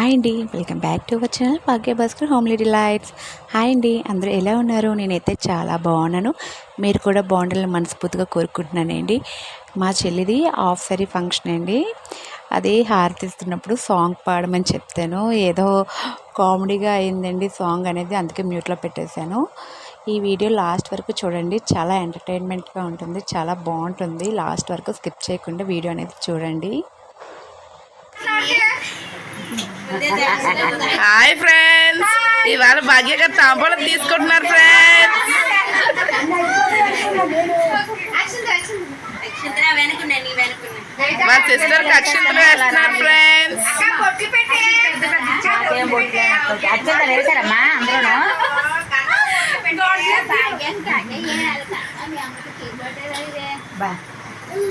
Hi అండి, welcome back to our channel Bhagya Bhaskar homely delights. Hi అండి, అందరూ ఎలా ఉన్నారు? నేనైతే చాలా బాగున్నాను. మీరు కూడా బాగుండాలని మనస్ఫూర్తిగా కోరుకుంటున్నానండి. మా చెల్లిది హాఫ్ సారీ ఫంక్షన్ అండి. అది హారతిస్తున్నప్పుడు సాంగ్ పాడమని చెప్తాను. ఏదో కామెడీగా అయిందండి సాంగ్ అనేది, అందుకే మ్యూట్లో పెట్టేశాను. ఈ వీడియో లాస్ట్ వరకు చూడండి, చాలా ఎంటర్టైన్మెంట్గా ఉంటుంది, చాలా బాగుంటుంది. లాస్ట్ వరకు స్కిప్ చేయకుండా వీడియో అనేది చూడండి. హాయ్ ఫ్రెండ్స్, ఇవాళ భాగ్య గారు తాంబూలం తీసుకుంటున్నారు ఫ్రెండ్స్. మా సిస్టర్ అక్షంతలు వేస్తున్నారు ఫ్రెండ్స్.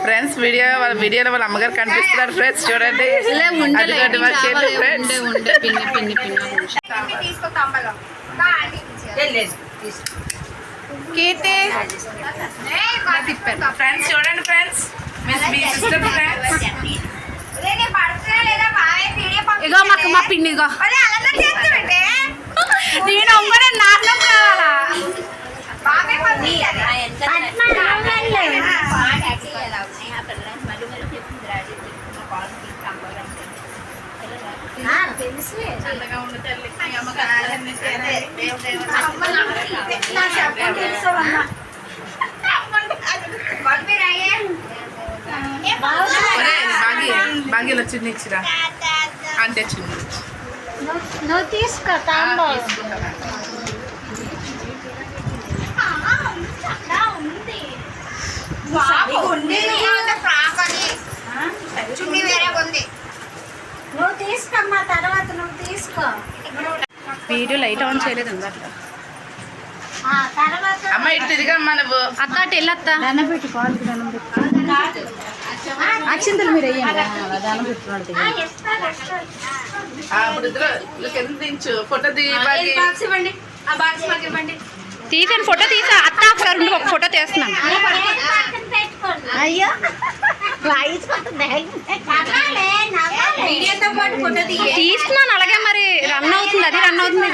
ఫ్రెండ్స్ వాళ్ళ వీడియోలో వాళ్ళ అమ్మగారు కనిపిస్తున్నారు ఫ్రెండ్స్, చూడండి. ఫ్రెండ్స్ చూడండి ఫ్రెండ్స్, ఇగో మాకు మా పిండి ఇగో నేను అమ్మడే నాశనం కావాలా. బాగా చిన్న ఇచ్చిరా అంటే చిన్న నువ్వు తీసుకో. నువ్వు తీసుకోమ్మా, తర్వాత నువ్వు తీసుకో. వీడియో లైట్ ఆన్ చేయలేదు అట్లా. అమ్మ ఇటు తిరిగమ్మా నువ్వు. అత్త అటు వెళ్ళత్త పెట్టి అక్షింతలు మీరు ఫోటో తీసాను, ఫోటో తీసా అత్త. ఒకసారి ఒక ఫోటో తీస్తున్నాను. అయ్యో తీస్తున్నాను, అలాగే మరి రన్ అవుతుంది, అది రన్ అవుతుంది.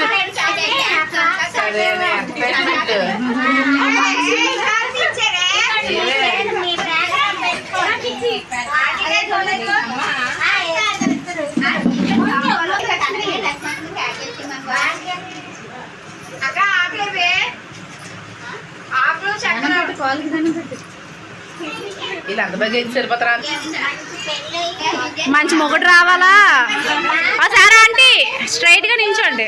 ఇలా అంత బాగా సరిపోతారా? మంచి మొగుడు రావాలా? సారా ఆంటీ స్ట్రైట్ గా నించోండి.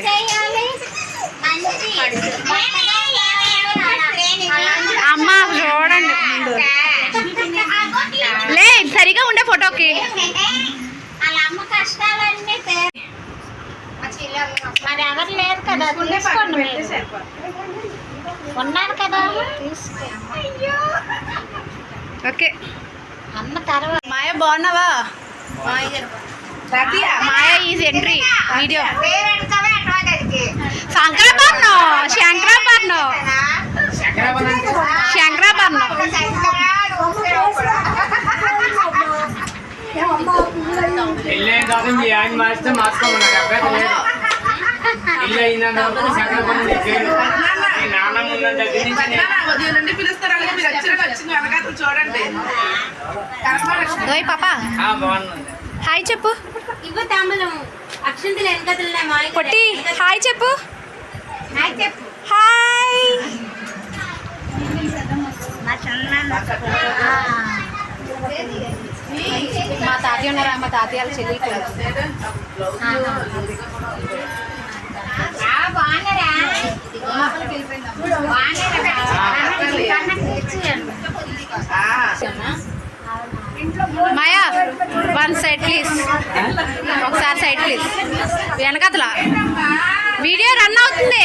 అమ్మ చూడండి, లే సరిగా ఉండే ఫోటోకి. మరి ఎవరు లేదు కదా, తీసుకోండి. ఉన్నాను కదా, తీసుకో. ఓకే అమ్మ తర్వాత. మాయ బాగున్నావా? Maya is entry video. Shankarabharanam Shankarabharanam Shankarabharanam. చూడండి పాప, హాయ్ చెప్పు. పొట్టి హాయ్ చెప్పు. హాయ్. మా తాతయ్య ఉన్నారా? మా తాతయ్య చెల్లి. మాయా వన్ సైడ్ ప్లీజ్, ఒకసారి సైడ్ ప్లీజ్. వెనకతల వీడియో రన్ అవుతుంది.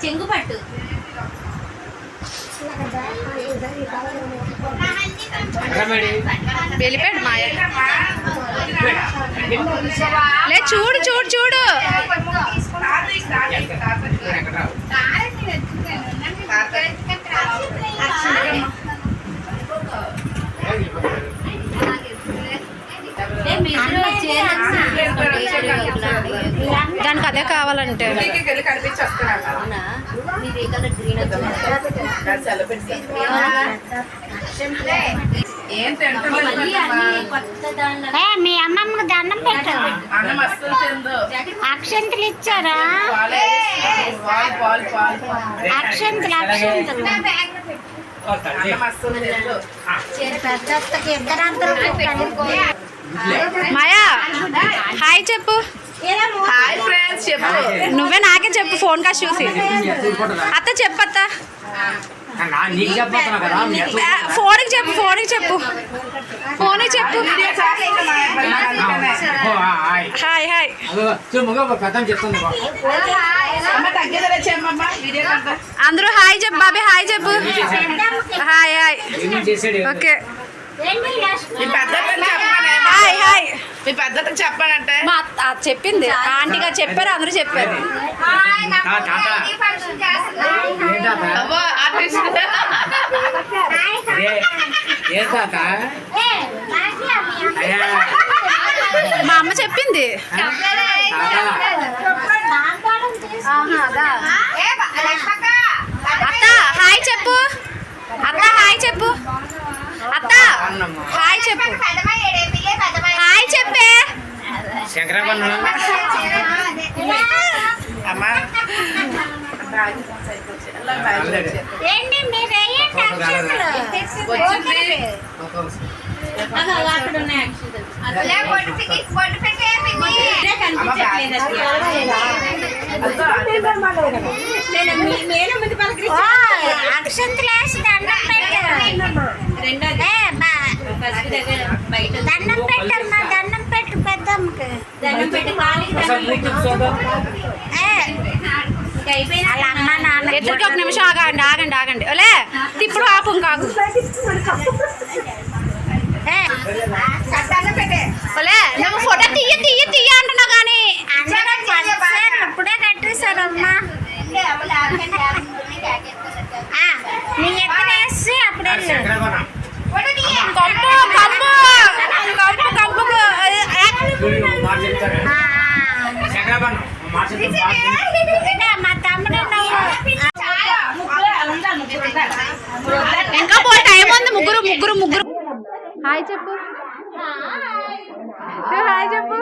చెంగుపట్టు వెళ్ళిపోయాడు మాయ. లే చూడు చూడు చూడు. దానికి అదే కావాలంటే వెళ్ళి కనిపించి వస్తున్నాను ఏం తింటుంది మీ అమ్మమ్మకి దండం పెట్టు. అన్నం అస్సలు తిందు. అక్షంతలు ఇచ్చారా? పాలు అక్షంతలు అక్షంతలు అన్నం అస్సలు తిందు. పెద్దకి ఇద్దరందరూ మాయా హాయ్ చెప్పు. హాయ్ ఫ్రెండ్స్ చెప్పు. నువ్వే నాకే చెప్పు ఫోన్ కాస్ట్ చూసి. అత్త చెప్పు అత్త. ఫోన్కి చెప్పు ఫోన్కి చెప్పు ఫోన్కి చెప్పు. హాయ్ హాయ్ అందరూ హాయ్ చెప్పు బాబీ హాయ్ చెప్పు. హాయ్ హాయ్ ఓకే మీ పెద్దతను చెప్పానే. హాయ్ హాయ్ మీ పెద్దతను చెప్పానంటే మా అత్త చెప్పింది ఆంటీ గారు చెప్పారు అందరూ చెప్పారు. అబ్బో ఆర్టిస్ట్ మా అమ్మ చెప్పింది. అత్త హాయ్ చెప్పు. అత్త హాయ్ చెప్పు. అత్త హాయ్ చెప్పు. హాయ్ చెప్పే. అమ్మా ఏంటి మీరు వేయండి అక్షంతలు. అక్షంతలు వేసి దండం పెట్టు. దండం పెట్టమ్మా దండం పెట్టు పెద్దమ్మకి. వాళ్ళ అమ్మ నాన్న ఎదురుకి ఒక నిమిషం ఆగండి ఆగండి ఆగండి ఓలే ఇప్పుడు ఆపు కాదు ఓలే నువ్వు ఫోటో తీయ తీయ తీయ అంటున్నావు కానీ ఇప్పుడే కట్టేశారమ్మా. నీ ఎక్కడేసి అప్పుడే కంపు కంపు కంపు కంపుకు మా తమ్ముడు ఇంకా పో టైం ఉంది. ముగ్గురు ముగ్గురు ముగ్గురు హాయ్ చెప్పు. హాయ్ చెప్పు.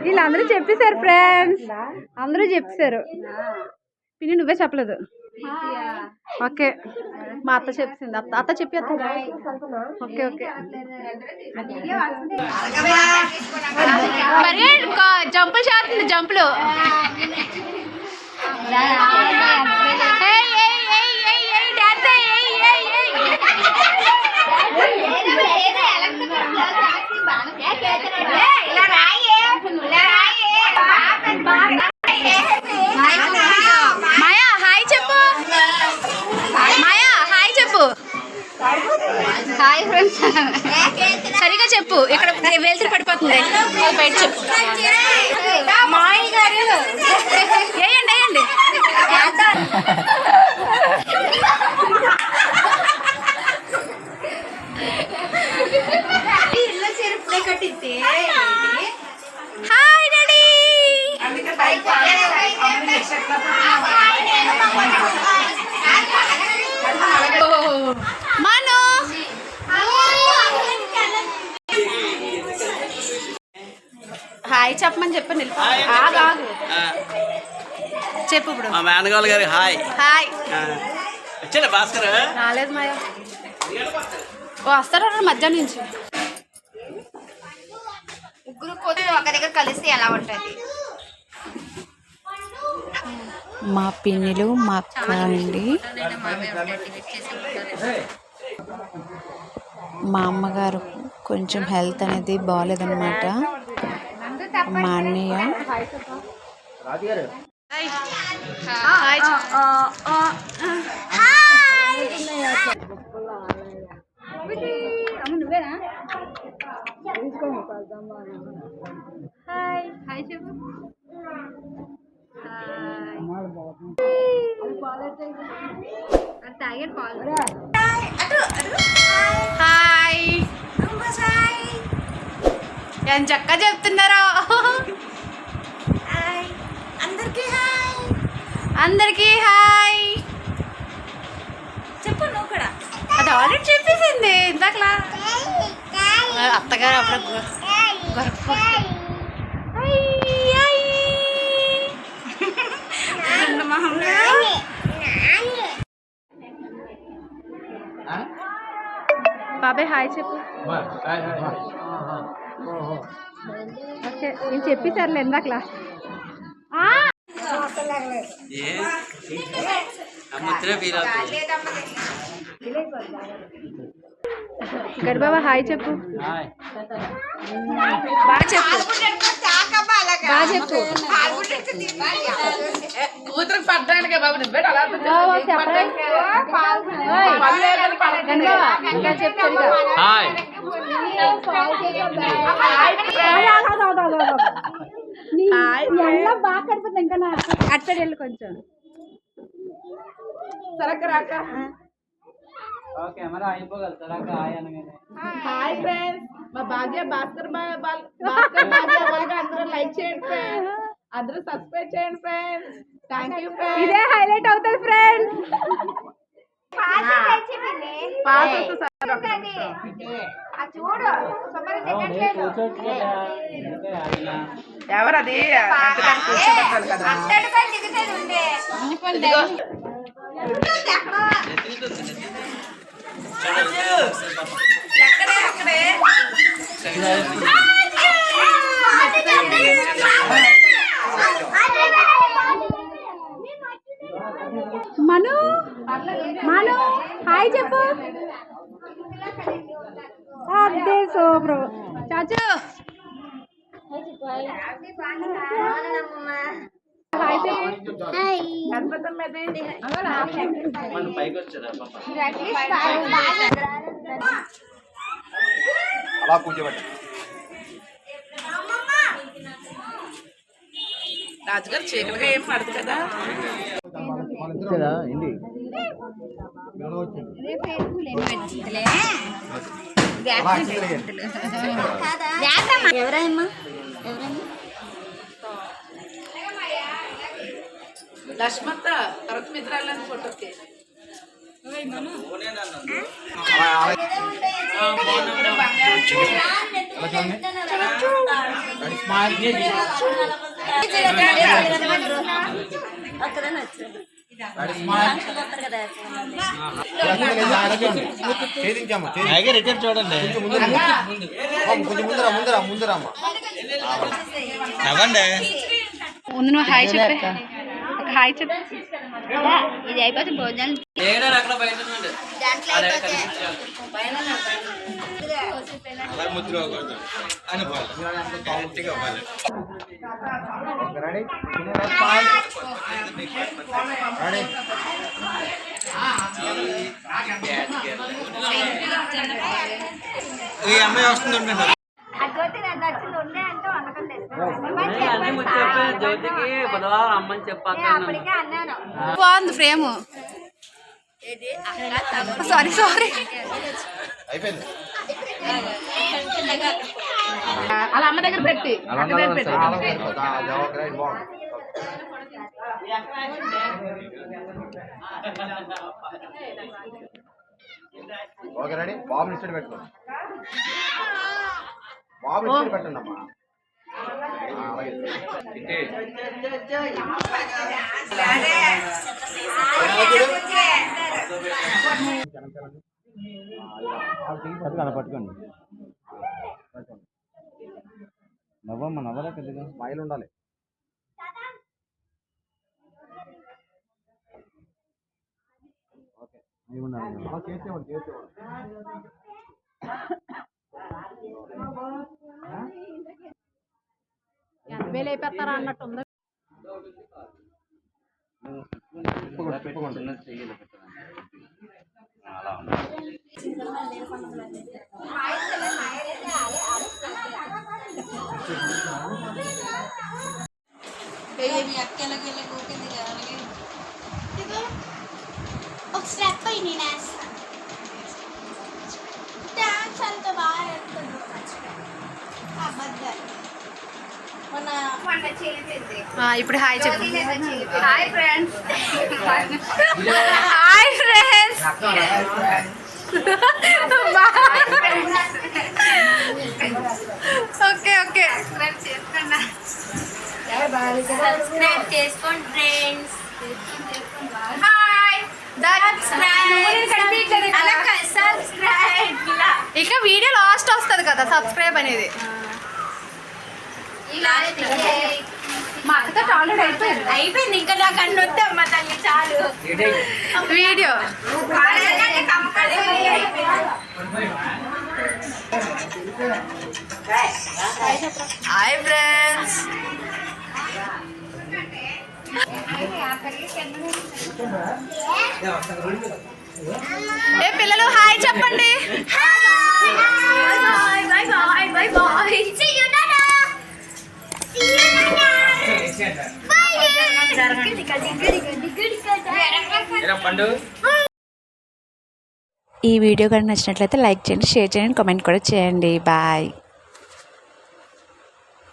వీళ్ళందరూ చెప్పేశారు ఫ్రెండ్స్ అందరూ చెప్పేశారు. పిన్ని నువ్వే చెప్పలేదు. ఓకే మా అత్త చెప్పింది. అత్త అత్త చెప్పి అత్త. ఓకే ఓకే మరి జంపులు చేస్తుంది జంపులు. మాయా హాయ్ చెప్పు. మాయా హాయ్ చెప్పు. హాయ్ ఫ్రెండ్స్ సరిగా చెప్పు. ఇక్కడ వెళ్తురు పడిపోతుంది. బయట చెప్పు. వేయండి వేయండి. Hi daddy. మను హాయ్ చెప్పమని చెప్పండి. ఆగు చెప్పు ఇప్పుడు. మా మేనగాళ్ళు గారి హాయ్. హాయ్ వచ్చాడా భాస్కర్? రాలేదు మాయా. వస్తారా మధ్యాహ్నం నుంచి. ముగ్గురు కూతురు ఒక దగ్గర కలిసి ఎలా ఉంటుంది? మా పిన్నిలు మా అక్క అండి. మా అమ్మగారు కొంచెం హెల్త్ అనేది బాగాలేదన్నమాట. మా అన్నయ్య నువ్వేనా? హాయ్ హాయ్ చెప్పు. హాయ్ ఎంత చక్కగా చెప్తున్నారో. అందరికీ హాయ్. అందరికీ హాయ్ చెప్పు నువ్వు కూడా. అది ఆల్రెడీ చెప్పేసింది ఇందాకలా. అత్తగారు అప్పుడు బాబాయ్ హాయ్ చెప్పు. ఓకే నేను చెప్పేసారులే ఇందాకలా. గడిబాబా హాయ్ చెప్పు. బాగా చెప్పు. బాగా చెప్పు. కూతురికి పడ్డానికి బాబు నువ్వే అలా ఇంకా చెప్పు. హాయ్ బాగా కడిపోతుంది ఇంకా అటు వెళ్ళు కొంచెం. సరకరాక ఓకే మరి అయిపోగలుగుతారా హాయ్ అనగానే. హాయ్ ఫ్రెండ్స్, మా భాగ్య భాస్కర్ భాగ్య అందరూ లైక్ చేయండి ఫ్రెండ్స్, అందరూ సబ్స్క్రైబ్ చేయండి ఫ్రెండ్స్. Thank you friends. ఇదే హైలైట్ అవుతుంది ఫ్రెండ్స్. ఎవరది కూర్చోబెట్టాలి కదా. మను మను హాయ్ చెప్పు. అదే సూపర్ చాచు హాయ్ చెప్పు. మనం పైకి వచ్చారా పాప అలా కూర్చోబెట్ట. రాజుగారు చీకటిగా ఏం పడదు కదా. ఏంటి ఎవరమ్మా లక్ష్మత్త తర్వాత మిత్రాలని ఫోటోకి రిటర్న్ చూడండి. కొంచెం ముందరా ముందరమ్మా. అవ్వండి ముందు నువ్వు హాయ్ చెప్పు. హాయ్ చెప్పు. ఇది అయిపోతే భోజనం ఏడారు అక్కడ బయట ఉండండి. Ready ready. ఈ అమ్మాయి వస్తుంది. జ్యోతికి బుధవారం అమ్మని చెప్పాక బాగుంది ఫ్రేమ్. సారీ అయిపోయింది. అలా అమ్మ దగ్గర పెట్టి ఓకే రెడీ. బాబు ఇన్స్టెంట్ పెట్టుకోండి. బాబు ఇన్స్టెంట్ పెట్టండి అమ్మా. పట్టుకోండి. నవ్వమ్మ నవ్వరా పెద్దగా. స్మైల్ ఉండాలి. ఓకే చేసేవాడు 80,000 అయిపోతారా అన్నట్టు ఉంది. ఒక స్టెప్ అయి నేను వేస్తాను. డాన్స్ అంత బాగా వేస్తాను. అబద్ధం ఇప్పుడు హాయ్ చెప్పు. Hi friends. Hi friends. Okay okay. Subscribe చేసుకోండి ఫ్రెండ్స్. హాయ్. సబ్స్క్రైబ్. ఇక వీడియో లాస్ట్ వస్తుంది కదా సబ్స్క్రైబ్ అనేది. మా అక్కతో ఆల్రెడీ అయిపోయింది ఇంకా నాకు అన్ని వద్దమ్మా తల్లి చాలు. వీడియో. Hi friends. ఏ పిల్లలు హాయ్ చెప్పండి. ఈ వీడియో కానీ నచ్చినట్లయితే లైక్ చేయండి, షేర్ చేయండి, కామెంట్ కూడా చేయండి. బాయ్.